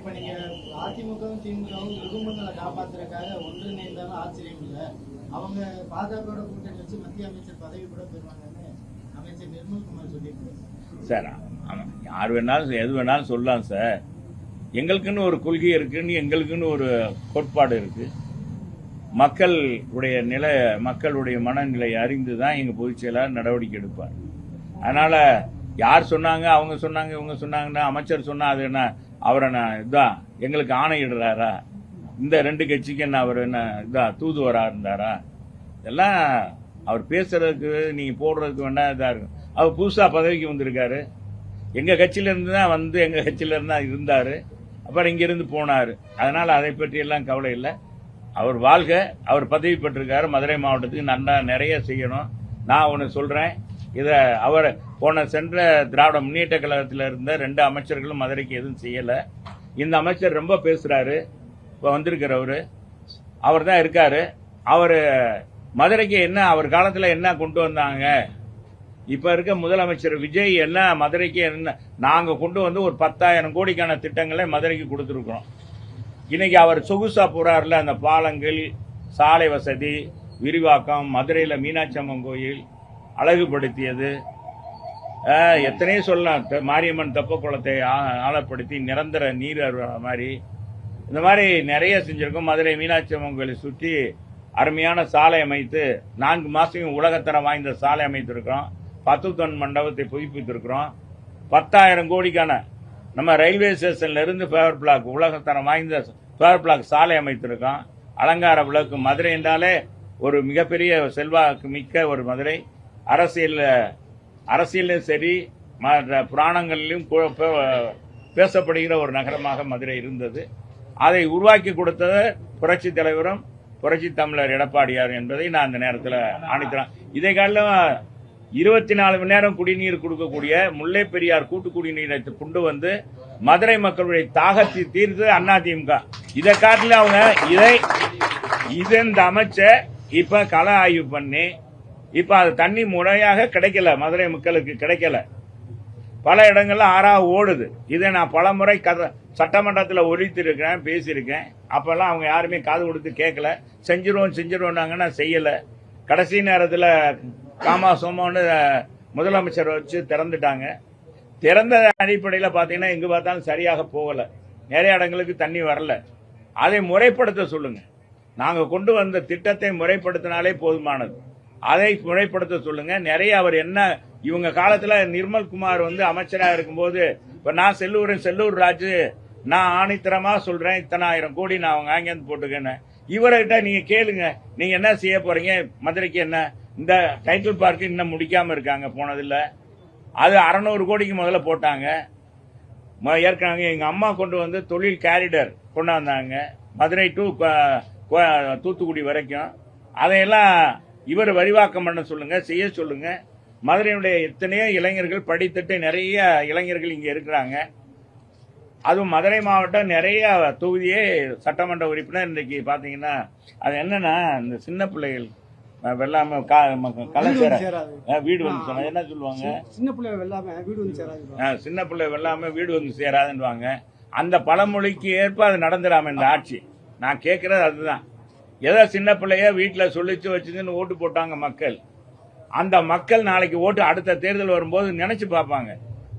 இப்ப நீங்க அதிமுகவும் திமுகவும் குடும்பங்களை காப்பாத்துறதுக்காக ஒன்றிணைந்தாலும் ஆச்சரியம் இல்லை. அவங்க பாஜகவோட கூட்டணி வச்சு மத்திய அமைச்சர் பதவி கூட பெறுவாங்கன்னு அமைச்சர் நிர்மல்குமார் சொல்லியிருக்காரு. சார் யார் வேணாலும் எது வேணாலும் சொல்லலாம் சார். எங்களுக்குன்னு ஒரு கொள்கை இருக்குன்னு, எங்களுக்குன்னு ஒரு கோட்பாடு இருக்கு. மக்களுடைய மனநிலை அறிந்து தான் எங்க பொதுச் செயலாளர் நடவடிக்கை எடுப்பார். அதனால யார் சொன்னாங்க, அவங்க சொன்னாங்க, இவங்க சொன்னாங்கன்னா அமைச்சர் சொன்னா அது என்ன அவரை நான் இதான் எங்களுக்கு ஆணையிடுறாரா? இந்த ரெண்டு கட்சிக்கு என்ன அவர் என்ன இதான் தூதுவரா இருந்தாரா? இதெல்லாம் அவர் பேசுறதுக்கு நீங்க போடுறதுக்கு வேணா இதா இருக்கும். அவர் புதுசா பதவிக்கு வந்திருக்காரு. எங்க கட்சியில இருந்து தான் வந்து எங்க கட்சியில இருந்தா இருந்தாரு. அப்புறம் இங்க இருந்து போனாரு. அதனால அதை பற்றி எல்லாம் கவலை இல்லை. அவர் வாழ்க. அவர் பதவி பெற்றிருக்காரு. மதுரை மாவட்டத்துக்கு நல்லா நிறைய செய்யணும். நான் ஒன்று சொல்றேன். இத அவர் சென்ற திராவிட முன்னேற்ற கழகத்தில் இருந்த 2 அமைச்சர்களும் மதுரைக்கு எதுவும் செய்யல. இந்த அமைச்சர் ரொம்ப பேசுறாரு. இப்ப வந்திருக்கிறவரு அவர் தான் இருக்காரு. அவர் மதுரைக்கு என்ன அவர் காலத்துல என்ன கொண்டு வந்தாங்க, இப்ப இருக்க முதலமைச்சர் விஜய் என்ன மதுரைக்கு என்ன நாங்க கொண்டு வந்து ஒரு 10,000 கோடிக்கான திட்டங்களை மதுரைக்கு கொடுத்துருக்கிறோம். இன்னைக்கு அவர் சொகுசா போறாருல, அந்த பாலங்கள், சாலை வசதி, விரிவாக்கம், மதுரையில மீனாட்சி அம்மன் கோயில் அழகுபடுத்தியது, எத்தனையோ சொல்லலாம். மாரியம்மன் தெப்ப குளத்தை ஆழப்படுத்தி நிரந்தர நீர் மாதிரி இந்த மாதிரி நிறைய செஞ்சிருக்கோம். மதுரை மீனாட்சி அம்மன் கோயிலை சுற்றி அருமையான சாலை அமைத்து 4 மாசம் உலகத்தரம் வாய்ந்த சாலை அமைத்திருக்கிறோம். 10 தொன் மண்டபத்தை புதுப்பித்திருக்கிறோம். 10,000 கோடிக்கான நம்ம ரயில்வே ஸ்டேஷன்ல இருந்து பேவர் பிளாக் உலகத்தரம் வாய்ந்த பேவர் பிளாக் சாலை அமைத்திருக்கோம். அலங்கார விளக்கு. மதுரை என்றாலே ஒரு மிகப்பெரிய செல்வாக்கு மிக்க ஒரு மதுரை. அரசியலும் சரி புராணங்களிலும் பேசப்படுகிற ஒரு நகரமாக மதுரை இருந்தது. அதை உருவாக்கி கொடுத்தது புரட்சி தலைவரும் புரட்சி தமிழர் எடப்பாடியார் என்பதை நான் இந்த நேரத்தில் ஆணித்தரேன். இதை காலம் 24 மணி நேரம் குடிநீர் கொடுக்கக்கூடிய முல்லை பெரியார் கூட்டு குடிநீரை கொண்டு வந்து மதுரை மக்களுடைய தாகத்தை தீர்த்து அதிமுக. இதை காட்டில அவங்க இந்த அமைச்சர் இப்ப கள ஆய்வு பண்ணி இப்ப அது தண்ணி முறையாக கிடைக்கல, மதுரை மக்களுக்கு கிடைக்கல. பல இடங்கள்ல ஆறாக ஓடுது. இதை நான் பல முறை சட்டமன்றத்தில் ஒழித்திருக்கிறேன், பேசியிருக்கேன். அப்பெல்லாம் அவங்க யாருமே காது கொடுத்து கேட்கல. செஞ்சிருவோம்னாங்கன்னா செய்யல. கடைசி நேரத்தில் காமா சோமான்னு முதலமைச்சர் வச்சு திறந்துட்டாங்க. திறந்த அடிப்படையில் பார்த்தீங்கன்னா எங்க பார்த்தாலும் சரியாக போகல. நிறைய இடங்களுக்கு தண்ணி வரல. அதை முறைப்படுத்த சொல்லுங்க. நாங்க கொண்டு வந்த திட்டத்தை முறைப்படுத்தினாலே போதுமானது. அதை முறைப்படுத்த சொல்லுங்க. நிறைய அவர் என்ன இவங்க காலத்துல நிர்மல்குமார் வந்து அமைச்சராக இருக்கும்போது இப்ப நான் செல்லூர் ராஜு நான் ஆணித்தரமா சொல்றேன், 10,000 கோடி நான் அவங்க அங்கேருந்து போட்டுக்கேன்னு. இவர்கிட்ட நீங்க கேளுங்க, நீங்க என்ன செய்ய போறீங்க மதுரைக்கு? என்ன இந்த டைட்டில் பார்க் இன்னும் முடிக்காம இருக்காங்க, போனதில்லை. அது 600 கோடிக்கு முதல்ல போட்டாங்க. ஏற்கனவே எங்க அம்மா கொண்டு வந்து தொழில் கேரிடர் கொண்டாந்தாங்க, மதுரை டு தூத்துக்குடி வரைக்கும். அதையெல்லாம் இவர் விரிவாக்கம் பண்ண சொல்லுங்க, செய்ய சொல்லுங்க. மதுரையினுடைய எத்தனையோ இளைஞர்கள் படித்துட்டு நிறைய இளைஞர்கள் இங்க இருக்கிறாங்க. அதுவும் மதுரை மாவட்டம் நிறைய தொகுதியே சட்டமன்ற உறுப்பினர் இன்றைக்கு பாத்தீங்கன்னா அது என்னன்னா இந்த சின்ன பிள்ளைகள் வெள்ளாம கலைஞர் வீடு வந்து சொன்ன என்ன சொல்லுவாங்க, சின்ன பிள்ளை வெள்ளாம வீடு வந்து சேராது, சின்ன பிள்ளை வெள்ளாம வீடு வந்து சேராதுன்னுவாங்க. அந்த பழமொழிக்கு ஏற்ப அது நடந்துடாம இந்த ஆட்சி. நான் கேட்கறது அதுதான். ஏதோ சின்ன பிள்ளைய வீட்டில் சொல்லிச்சு வச்சுன்னு ஓட்டு போட்டாங்க மக்கள். அந்த மக்கள் நாளைக்கு ஓட்டு அடுத்த தேர்தல் வரும்போது நினைச்சு பார்ப்பாங்க,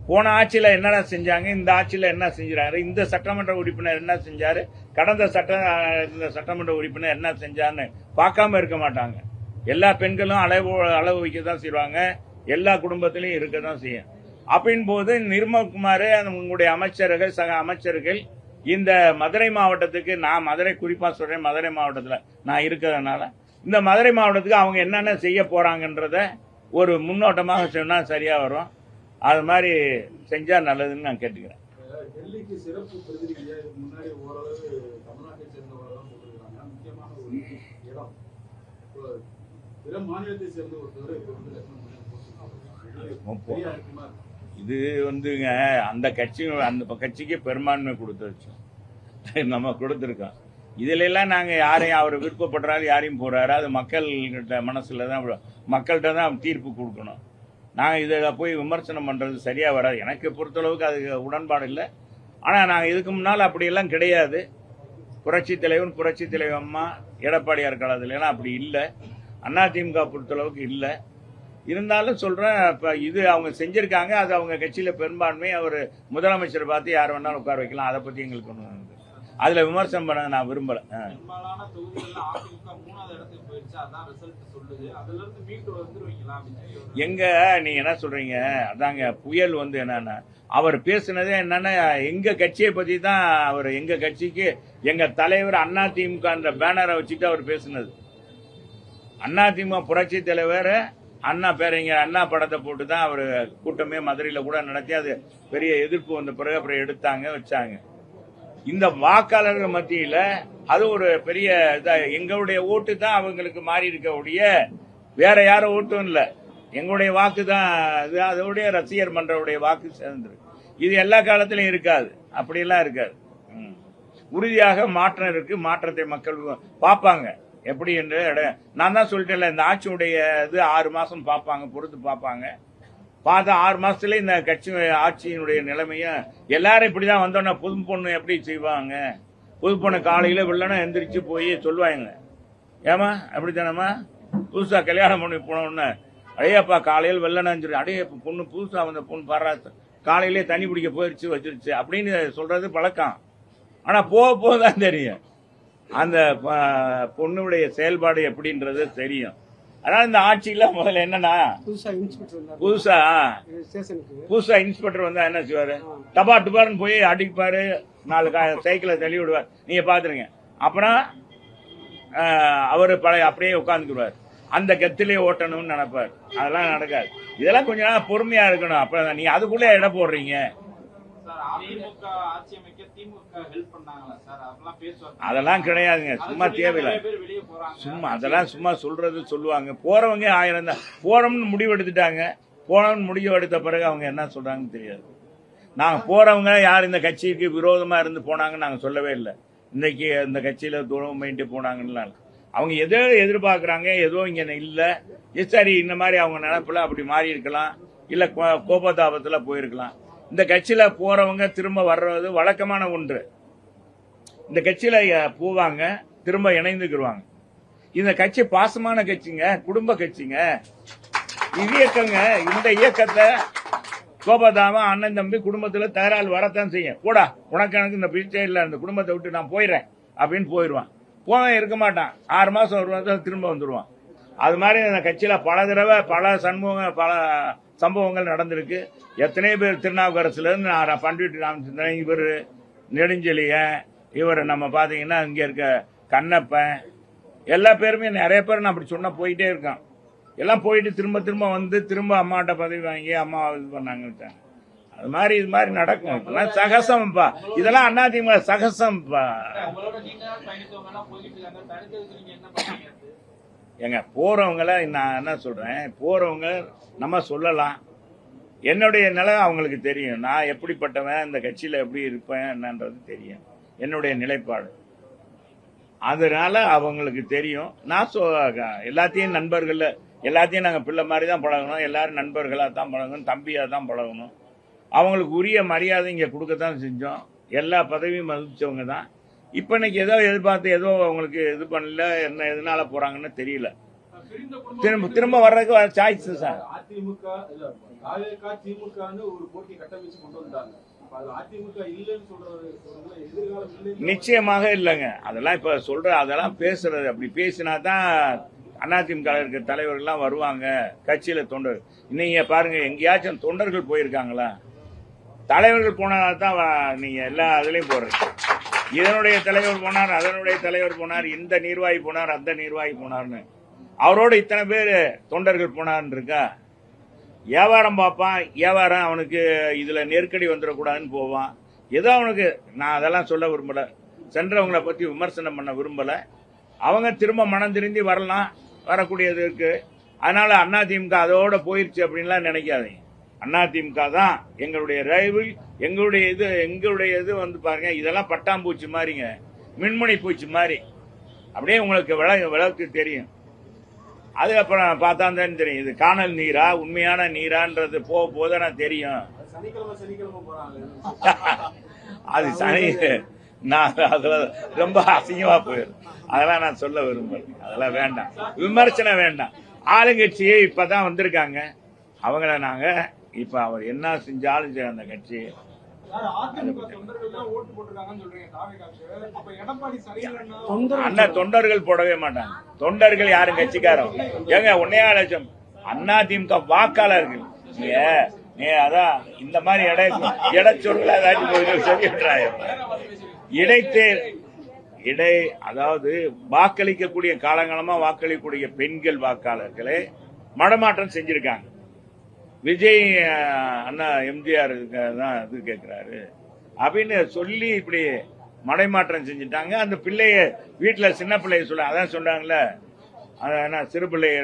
போன ஆட்சியில என்னடா செஞ்சாங்க, இந்த ஆட்சியில என்ன செஞ்சாரு, இந்த சட்டமன்ற உறுப்பினர் என்ன செஞ்சாரு, கடந்த சட்டமன்ற உறுப்பினர் என்ன செஞ்சாருன்னு பார்க்காம இருக்க மாட்டாங்க. எல்லா பெண்களும் அளவு வைக்க தான் செய்வாங்க, எல்லா குடும்பத்திலையும் இருக்க தான் செய்யும். அப்படின் போது நிர்மல்குமார் உங்களுடைய அமைச்சர்கள் சக அமைச்சர்கள் இந்த மதுரை மாவட்டத்துக்கு, நான் மதுரை குறிப்பா சொல்றேன், மதுரை மாவட்டத்தில் நான் இருக்கிறதுனால இந்த மதுரை மாவட்டத்துக்கு அவங்க என்னென்ன செய்ய போறாங்கன்றத ஒரு முன்னோட்டமாக சொன்னா சரியா வரும். அது மாதிரி செஞ்சா நல்லதுன்னு நான் கேட்டுக்கிறேன். டெல்லிக்கு சிறப்பு பிரதிநிதியா இதுக்கு முன்னாடி ஓரளவு தமிழ்நாட்டை சேர்ந்தவர்கள் தான் போட்டிருக்காங்க. முக்கியமான ஒரு இடம் பிற மாநிலத்தை சேர்ந்த ஒருத்தர் இது வந்துங்க அந்த கட்சிக்கு பெரும்பான்மை கொடுத்துருச்சு, நம்ம கொடுத்துருக்கோம். இதுல எல்லாம் நாங்க யாரையும் அவர் விருப்பப்படுறாரு யாரையும் போறாரு, அது மக்கள்கிட்ட மனசுல தான், மக்கள்கிட்ட தான் தீர்ப்பு கொடுக்கணும். நாங்க இதில் போய் விமர்சனம் பண்றது சரியா வராது. எனக்கு பொறுத்தளவுக்கு அது உடன்பாடு இல்லை. ஆனால் நாங்கள் இதுக்கு முன்னால் அப்படியெல்லாம் கிடையாது. புரட்சி தலைவன் புரட்சி தலைவர் அம்மா எடப்பாடியார் காலத்துலலாம் அப்படி இல்லை. அதிமுக பொறுத்தளவுக்கு இல்லை. இருந்தாலும் சொல்கிறேன், இப்போ இது அவங்க செஞ்சுருக்காங்க, அது அவங்க கட்சியில் பெரும்பான்மை. அவர் முதலமைச்சரை பார்த்து யார் வேணாலும் உட்கார வைக்கலாம். அதை பற்றி எங்களுக்கு ஒன்றும் அதில் விமர்சனம் பண்ண நான் விரும்பலை. பெரும்பாலான தொகுதிகளில் அதிமுக 3வது இடத்துக்கு போயிடுச்சு, அதான் ரிசல்ட் சொல்லுது. அதுல இருந்து மீட்டு வந்துருவீங்களா அப்படின்னு எங்க நீங்க என்ன சொல்றீங்க? அதாங்க புயல் வந்து என்னன்னா, அவர் பேசுனதே என்னன்னா எங்க கட்சியை பத்தி தான். அவர் எங்க கட்சிக்கு எங்க தலைவர் அதிமுக பேனரை வச்சுட்டு அவர் பேசுனது. அதிமுக புரட்சி தலைவர் அண்ணா பேரறிஞர் அண்ணா படத்தை போட்டு தான் அவர் கூட்டமே மதுரையில் கூட நடத்தி அது பெரிய எதிர்ப்பு வந்த பிறகு அப்புறம் எடுத்தாங்க வச்சாங்க. இந்த வாக்காளர்கள் மத்தியில் அது ஒரு பெரிய எங்களுடைய ஓட்டு தான் அவங்களுக்கு மாறி இருக்கக்கூடிய, வேற யாரும் ஓட்டும் இல்லை. எங்களுடைய வாக்கு தான் இது. அதோடைய ரசிகர் மன்றவுடைய வாக்கு சேர்ந்துருக்கு. இது எல்லா காலத்திலையும் இருக்காது, அப்படியெல்லாம் இருக்காது. உறுதியாக மாற்றம் இருக்கு. மாற்றத்தை மக்கள் பார்ப்பாங்க எப்படி என்று. நான் தான் சொல்லிட்டேன்ல, இந்த ஆட்சியுடைய இது 6 மாசம் பார்ப்பாங்க, பொறுத்து பார்ப்பாங்க. பார்த்தா 6 மாசத்துல இந்த கட்சி ஆட்சியினுடைய நிலைமையும் எல்லாரும் இப்படிதான் வந்தோன்னா புது பொண்ணு எப்படி செய்வாங்க? புது பொண்ணு காலையில வெள்ளனா எந்திரிச்சு போய் சொல்லுவாங்க, ஏமா அப்படித்தானம்மா புதுசா கல்யாணம் பண்ணி போனோன்னு, அடையப்பா காலையில் வெள்ளனான்னு சொல்லி, அடைய பொண்ணு புதுசா வந்த பொண்ணு பாரா காலையிலே தண்ணி பிடிக்க போயிடுச்சு வச்சிருச்சு அப்படின்னு சொல்றது பழக்கம். ஆனா போக போதான் தெரியும் அந்த பொண்ணுடைய செயல்பாடு எப்படின்றது தெரியும். அதனால இந்த ஆட்சியில முதல்ல என்னன்னா, புதுசா இன்ஸ்பெக்டர் வந்தா என்ன செய்வாரு? டபா டுபார்னு போய் அடிப்பாரு, 4 சைக்கிளை தள்ளி விடுவார். நீங்க பாத்துருங்க. அப்புறம் அவரு அப்படியே உட்காந்துக்குவார். அந்த கத்திலே ஓட்டணும்னு நினைப்பார். அதெல்லாம் நடக்காது. இதெல்லாம் கொஞ்ச நாள் பொறுமையா இருக்கணும். அப்ப நீங்க அதுக்குள்ளே இடம் போடுறீங்க. அதெல்லாம் கிடையாதுங்க. சும்மா தேவையில்லை. சும்மா அதெல்லாம் சும்மா சொல்லுவாங்க. போறவங்க 1000 தான். போறோம்னு முடிவு எடுத்துட்டாங்க. போனோம்னு முடிவு எடுத்த பிறகு அவங்க என்ன சொல்றாங்கன்னு தெரியாது. நாங்க போறவங்க யார் இந்த கட்சிக்கு விரோதமா இருந்து போனாங்கன்னு நாங்க சொல்லவே இல்லை. இன்னைக்கு இந்த கட்சியில துரோகம் பண்ணிட்டு போனாங்கன்னு அவங்க எதோ எதிர்பார்க்கறாங்க. ஏதோ இங்க இல்ல, சரி இந்த மாதிரி அவங்க நினைப்புல அப்படி மாறி இருக்கலாம், இல்ல கோபதாபத்துல போயிருக்கலாம். இந்த கட்சியில போறவங்க திரும்ப வர்றது வழக்கமான ஒன்று. இந்த கட்சியில போவாங்க, திரும்ப இணைந்துக்குருவாங்க. இந்த கட்சி பாசமான கட்சிங்க, குடும்ப கட்சிங்க, இயக்கங்க. இந்த இயக்கத்தை கோபதாபம் அண்ணன் தம்பி குடும்பத்துல தகராறு வரத்தான் செய்யும். போடா உனக்கு எனக்கு இந்த பிச்சை இல்ல, இந்த குடும்பத்தை விட்டு நான் போயிடுறேன் அப்படின்னு போயிடுவான். போவன் இருக்க மாட்டான். 6 மாசம் ஒரு மாதம் திரும்ப வந்துடுவான். அது மாதிரி இந்த கட்சியில பல தடவை பல சம்பவங்கள் நடந்திருக்கு. எத்தனை பேர் திருநாவுக்கரசுல இருந்து பண்டிட் ராமச்சந்திரன், இவர் நெடுஞ்செழியன், இவர் நம்ம பாத்தீங்கன்னா இங்க இருக்க கண்ணப்பன், எல்லா பேருமே நிறைய பேர் நான் அப்படி சொன்ன போயிட்டே இருக்கான். எல்லாம் போயிட்டு திரும்ப திரும்ப வந்து திரும்ப அம்மாட்ட பதவி வாங்கி அம்மா இது பண்ணாங்க. அது மாதிரி இது மாதிரி நடக்கும். இதெல்லாம் சகசம்ப்பா. இதெல்லாம் அதிமுக சகசம்ப்பா. ஏங்க போறவங்கள நான் என்ன சொல்றேன், போறவங்க நம்ம சொல்லலாம். என்னுடைய நிலை அவங்களுக்கு தெரியும். நான் எப்படிப்பட்டவன், இந்த கட்சியில எப்படி இருப்பேன் என்னன்றது தெரியும், என்னுடைய நிலைப்பாடு. அதனால அவங்களுக்கு தெரியும். நான் எல்லாத்தையும் நண்பர்கள், எல்லாத்தையும் நாங்கள் பிள்ளை மாதிரி தான் பழகணும். எல்லாரும் நண்பர்களாக தான் பழகணும், தம்பியாக தான் பழகணும். அவங்களுக்கு உரிய மரியாதை இங்கே கொடுக்கத்தான் செஞ்சோம். எல்லா பதவியும் மதிச்சவங்க தான். இப்போ இன்னைக்கு ஏதோ எதிர்பார்த்து ஏதோ அவங்களுக்கு இது பண்ணல, என்ன எதனால போறாங்கன்னு தெரியல. திரும்ப வர்றதுக்கு சாய்ஸ் சார். நிச்சயமாக இல்லைங்க. அதெல்லாம் இப்ப அதெல்லாம் பேசுறது. அப்படி பேசினா தான் அதிமுக இருக்க தலைவர்கள்லாம் வருவாங்க, கட்சியில தொண்டர்கள். இன்னைக்கு பாருங்க, எங்கேயாச்சும் தொண்டர்கள் போயிருக்காங்களா? தலைவர்கள் போனதான் நீங்க எல்லா இதுலயும் போறது. இதனுடைய தலைவர் போனார், அதனுடைய தலைவர் போனார், இந்த நிர்வாகி போனார், அந்த நிர்வாகி போனார்னு அவரோட இத்தனை பேர் தொண்டர்கள் போனார்னு இருக்கா? வியாபாரம் பார்ப்பான். வியாபாரம் அவனுக்கு இதுல நெருக்கடி வந்துடக்கூடாதுன்னு போவான். ஏதோ அவனுக்கு நான் அதெல்லாம் சொல்ல விரும்பல, சென்றவங்களை பத்தி விமர்சனம் பண்ண விரும்பல. அவங்க திரும்ப மனம் திரும்பி வரலாம், வரக்கூடியது இருக்கு. அதனால அதிமுக அதோட போயிருச்சு அப்படின்லாம் நினைக்காதீங்க. அதிமுக தான் எங்களுடைய ரைவல், எங்களுடைய இது வந்து பாருங்க, இதெல்லாம் பட்டாம்பூச்சி மாதிரிங்க, மின்மணி பூச்சி மாதிரி. அப்படியே உங்களுக்கு விளக்கு தெரியும். அது அப்புறம் பார்த்தா தான் தெரியும் இது காணல் நீரா உண்மையான நீரான்றது போதான தெரியும். அது சனி நான் அதில் ரொம்ப அசிங்கமா போயிடும். அதெல்லாம் நான் சொல்ல விரும்பல. அதெல்லாம் வேண்டாம், விமர்சனம் வேண்டாம். ஆளுங்கட்சியே இப்பதான் வந்திருக்காங்க. அவங்கள நாங்க இப்ப அவர் என்ன செஞ்சாலும் சரி அந்த கட்சி அண்ணன் தொண்டர்கள் போடவே மாட்டாங்க. தொண்டர்கள் யாரும் கட்சிக்காரன் ஏங்க 1.5 லட்சம் அதிமுக வாக்காளர்கள். அதான் இந்த மாதிரி இடைச்சொல்ல ஏதாச்சும் சொல்லிடுறாங்க. அதாவது வாக்களிக்கக்கூடிய காலங்காலமா வாக்களிக்கக்கூடிய பெண்கள் வாக்காளர்களை மடமாற்றம் செஞ்சிருக்காங்க. விஜய் அண்ணா எம்ஜிஆர் தான் இது கேட்கிறாரு அப்படின்னு சொல்லி இப்படி மடைமாற்றம் செஞ்சுட்டாங்க. அந்த பிள்ளைய வீட்டுல சின்ன பிள்ளைய சொல்ல அதான் சொன்னாங்கல்ல, என்ன சிறு பிள்ளைய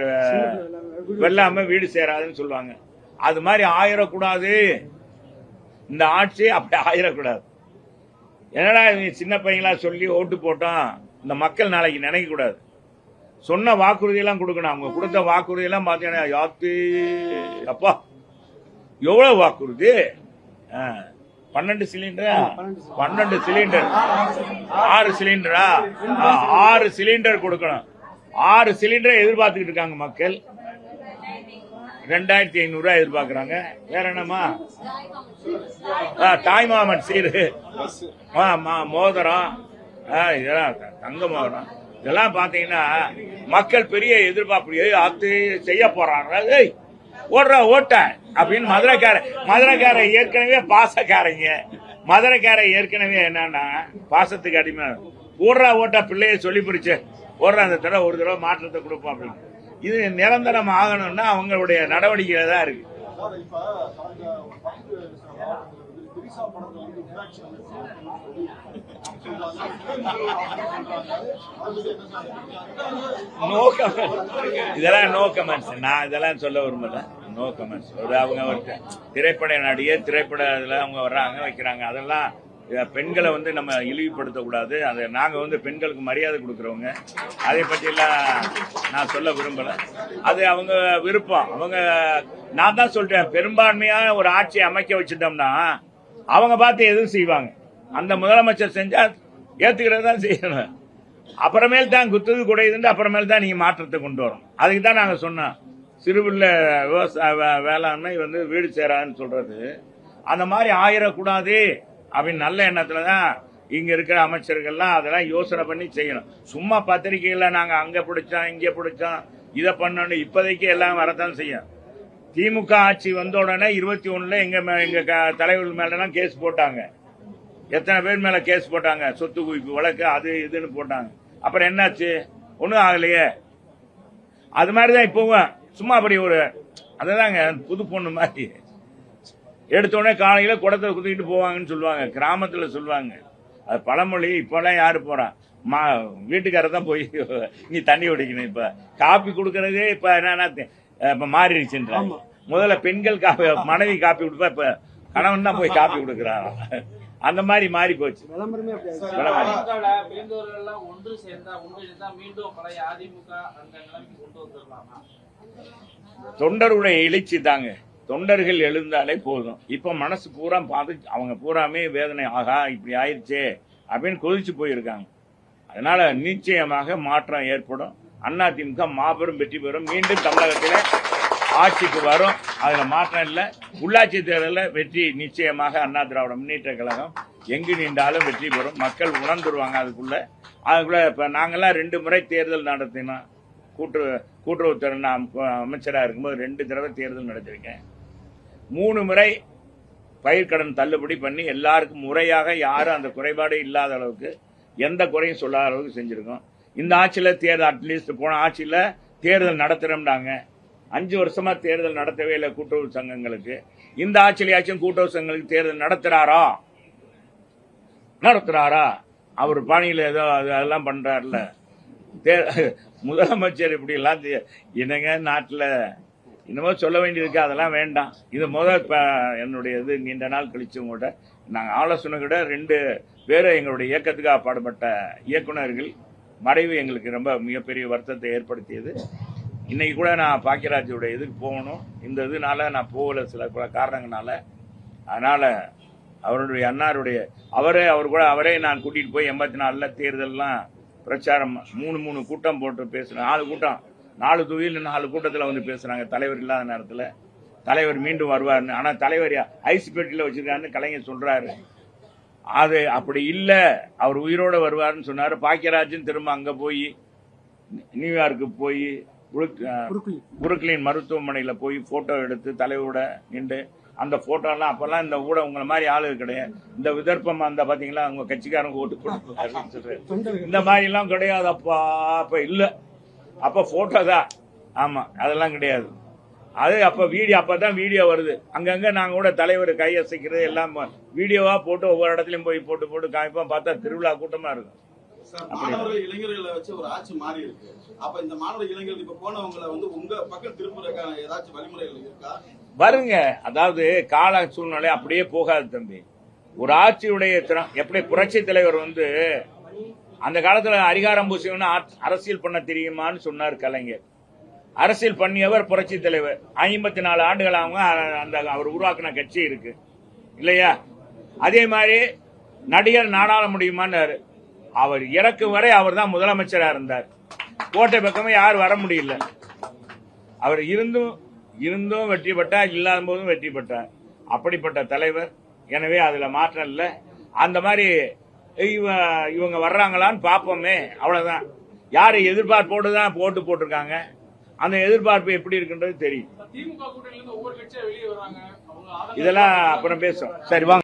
வெல்லாம வீடு சேராதுன்னு சொல்லுவாங்க. அது மாதிரி ஆயிடக்கூடாது. இந்த ஆட்சி அப்படி ஆயிடக்கூடாது. என்னடா சின்ன பையங்களா சொல்லி ஓட்டு போட்டோம், இந்த மக்கள் நாளைக்கு நினைக்க கூடாது. சொன்ன வாக்குறுதியெல்லாம் கொடுக்கணும். அவங்க கொடுத்த வாக்குறுதியெல்லாம் பார்த்தீங்கன்னா யாத்து அப்பா எவ்வளவு வாக்குறுதி. 12 சிலிண்டரா 12 சிலிண்டர் 6 சிலிண்டரா 6 சிலிண்டர் கொடுக்கணும். 6 சிலிண்டரை எதிர்பார்த்துக்கிட்டு இருக்காங்க மக்கள். 2500 ரூபாய் எதிர்பார்க்கிறாங்க. வேற என்னமா தாய்மாமன் சீரு மோதிரம் இதெல்லாம் தங்க மோதிரம் இதெல்லாம் பாத்தீங்கன்னா மக்கள் பெரிய எதிர்பார்ப்பு செய்ய போறாங்க. ஓடுற ஓட்ட அப்படின்னு மதுரைக்கார ஏற்கனவே பாசக்காரங்க. மதுரைக்கார ஏற்கனவே என்னன்னா பாசத்துக்கு அடிமை. ஓடுற ஓட்ட பிள்ளைய சொல்லி பிடிச்சு ஓடுற அந்த தடவை ஒரு தடவை மாற்றத்தை கொடுப்போம் அப்படின்னு. இது நிரந்தரம் ஆகணும்னா அவங்களுடைய நடவடிக்கையில தான் இருக்கு. இதெல்லாம் நோ கமெண்ட்ஸ். நான் இதெல்லாம் சொல்ல விரும்பல. No comments. அவங்க திரைப்பட நடிகர் திரைப்பட இதுல அவங்க வர்றாங்க வைக்கிறாங்க. அதெல்லாம் பெண்களை நம்ம இழிவுபடுத்தக்கூடாது. அதை நாங்க பெண்களுக்கு மரியாதை கொடுக்கறவங்க. அதை பற்றி எல்லாம் நான் சொல்ல விரும்பல. அது அவங்க விருப்பம். அவங்க நான் தான் சொல்றேன், பெரும்பான்மையான ஒரு ஆட்சியை அமைக்க வச்சுட்டோம்னா அவங்க பார்த்து எதுவும் செய்வாங்க. அந்த முதலமைச்சர் செஞ்சா ஏத்துக்கிறது தான் செய்யணும். அப்புறமேல் தான் குத்துது குடையுதுன்னு அப்புறமேல் தான் நீங்க மாற்றத்தை கொண்டு வரும். அதுக்கு தான் நாங்க சொன்னோம், சிறுபிள்ளை விவசாய வேளாண்மை வீடு சேராதுன்னு சொல்றது அந்த மாதிரி ஆயிடக்கூடாது அப்படின்னு நல்ல எண்ணத்துலதான் இங்க இருக்கிற அமைச்சர்கள்லாம் அதெல்லாம் யோசனை பண்ணி செய்யணும். சும்மா பத்திரிகைகள்ல நாங்க அங்க பிடிச்சோம் இங்க பிடிச்சோம் இதை பண்ணணும் இப்போதைக்கு எல்லாம் வரத்தான் செய்யும். திமுக ஆட்சி வந்த உடனே 21 எங்க தலைவர்கள் மேலாம் கேஸ் போட்டாங்க. எத்தனை பேர் மேல கேஸ் போட்டாங்க, சொத்து குவிப்பு வழக்கு அது இதுன்னு போட்டாங்க. அப்புறம் என்னாச்சு? ஒன்னும் ஆகலையே. அது மாதிரிதான் இப்பவும் சும்மா அப்படி ஒரு அதுதாங்க புது பொண்ணு மாதிரி எடுத்தோடனே காலையில குடத்தை குத்திக்கிட்டு போவாங்கன்னு சொல்லுவாங்க, கிராமத்துல சொல்லுவாங்க. அது பழமொழி. இப்பெல்லாம் யாரு போறா? வீட்டுக்காரர் தான் போய் நீ தண்ணி குடிக்கணும். இப்ப காப்பி கொடுக்கறதே இப்ப என்னன்னா இப்ப மாறிடுச்சுன்றாங்க. முதல்ல பெண்கள் காப்பி மனைவி காப்பி கொடுப்பா, இப்ப கணவன் தான் போய் காப்பி கொடுக்கறாங்க. அந்த மாதிரி மாறி போச்சு. தொண்டருடைய எழுச்சி தாங்க. தொண்டர்கள் எழுந்தாலே போதும். இப்ப மனசு பூரா பார்த்து அவங்க பூராமே வேதனை, ஆகா இப்படி ஆயிடுச்சே அப்படின்னு கொதிச்சு போயிருக்காங்க. அதனால நிச்சயமாக மாற்றம் ஏற்படும். அதிமுக மாபெரும் வெற்றி பெறும். மீண்டும் தமிழகத்திலே ஆட்சிக்கு வரும். அதுல மாற்றம் இல்லை. உள்ளாட்சி தேர்தலில் வெற்றி நிச்சயமாக அண்ணா திராவிட முன்னேற்ற கழகம் எங்கு நின்றாலும் வெற்றி பெறும். மக்கள் உணர்ந்துருவாங்க. அதுக்குள்ள இப்ப நாங்கெல்லாம் 2 முறை தேர்தல் நடத்தினோம். கூட்டுறவுத்துறை அமைச்சராக இருக்கும்போது 2 தடவை தேர்தல் நடத்திருக்கேன். 3 முறை பயிர்க்கடன் தள்ளுபடி பண்ணி எல்லாருக்கும் முறையாக யாரும் அந்த குறைபாடு இல்லாத அளவுக்கு எந்த குறையும் சொல்லாத அளவுக்கு செஞ்சிருக்கோம். இந்த ஆட்சியில தேர்தல் அட்லீஸ்ட் போன ஆட்சியில தேர்தல் நடத்துறோம்னாங்க. 5 வருஷமா தேர்தல் நடத்தவே இல்லை கூட்டுறவு சங்கங்களுக்கு. இந்த ஆட்சியிலாச்சும் கூட்டுறவு சங்கங்களுக்கு தேர்தல் நடத்துறாரா? அவர் பாணியில ஏதோ அதெல்லாம் பண்றாருல. முதலமைச்சர் இப்படி எல்லாம் என்னங்க நாட்டுல இன்னமும் சொல்ல வேண்டியிருக்கு. அதெல்லாம் வேண்டாம். இது என்னுடைய இது நீண்ட நாள் கழிச்சு கூட நாங்க ஆலோசனை கூட 2 பேரை எங்களுடைய இயக்கத்துக்காக பாடுபட்ட இயக்குநர்கள் மறைவு எங்களுக்கு ரொம்ப மிகப்பெரிய வருத்தத்தை ஏற்படுத்தியது. இன்னைக்கு கூட நான் பாக்கியராஜோட இதுக்கு போகணும். இந்த இதனால நான் போகல, சில பல காரணங்களால. அதனால அவருடைய அன்னாருடைய அவரே நான் கூட்டிட்டு போய் 84 தேர்தல்லாம் பிரச்சாரம் 3 கூட்டம் போட்டு பேசுறேன். 4 கூட்டம் 4 தொகுதியில் 4 கூட்டத்தில் வந்து பேசுறாங்க. தலைவர் இல்லாத நேரத்தில் தலைவர் மீண்டும் வருவார்னு. ஆனால் தலைவர் ஐஸ் பெட்டியில் வச்சிருக்காருன்னு கலைஞர் சொல்றாரு. அது அப்படி இல்லை, அவர் உயிரோடு வருவார்னு சொன்னார். பாக்கியராஜன் திரும்ப அங்கே போய் நியூயார்க்கு போய் புருக்லின் மருத்துவமனையில் போய் போட்டோ எடுத்து தலைவரோட நின்று அந்த போட்டோலாம் அப்பெல்லாம் இந்த உங்களை மாதிரி ஆளுங்க கிடையாது. இந்த விதர்ப்பம் அந்த பாத்தீங்களா அவங்க கட்சிக்காரங்க ஓட்டு போட்டு சொல்றேன் இந்த மாதிரி எல்லாம் கிடையாது. அப்ப இல்ல, அப்ப போட்டோ தான். ஆமா, அதெல்லாம் கிடையாது. அது அப்பதான் வீடியோ வருது. அங்கங்க நாங்க கூட தலைவர் கையசைக்கிறது எல்லாம் வீடியோவா போட்டு ஒவ்வொரு இடத்துலயும் போய் போட்டு காமிப்போம். பார்த்தா திருவிழா கூட்டமா இருக்கும். மாணவர்கள் இளைஞர்களை வச்சு ஒரு ஆட்சி மாறி இருக்கு. அப்ப இந்த மாணவர் இளைஞர்கள் இப்ப போனவங்களை உங்க பக்கம் திருப்புறதுக்கான ஏதாச்சும் வழிமுறைகள் இருக்கா? வருங்க. அதாவது கால சூழ்நிலை அப்படியே போகாது தம்பி. ஒரு ஆட்சியுடைய எப்படி புரட்சி தலைவர் அந்த காலத்துல அதிகாரம் பூசியவன அரசியல் பண்ண தெரியுமான்னு சொன்னார் கலைஞர். அரசியல் பண்ணியவர் புரட்சி தலைவர். 54 ஆண்டுகளாக அவர் உருவாக்கின கட்சி இருக்கு இல்லையா? அதே மாதிரி நடிகர் நாடாள முடியுமான்னு அவர் இறக்கும் வரை அவர் தான் முதலமைச்சரா இருந்தார். கோட்டை பக்கமே யாரும் வர முடியல. அவர் இருந்தும் வெற்றி பெற்றார், இல்லாத போதும் வெற்றி பெற்றார். அப்படிப்பட்ட தலைவர். எனவே அதுல மாற்றம் இல்லை. அந்த மாதிரி இவங்க வர்றாங்களான்னு பார்ப்போமே, அவ்வளவுதான். யாரு எதிர்பார்ப்போடு தான் ஓட்டு போட்டிருக்காங்க. அந்த எதிர்பார்ப்பு எப்படி இருக்குன்றது தெரியும். இதெல்லாம் அப்புறம் பேசும். சரி வாங்க.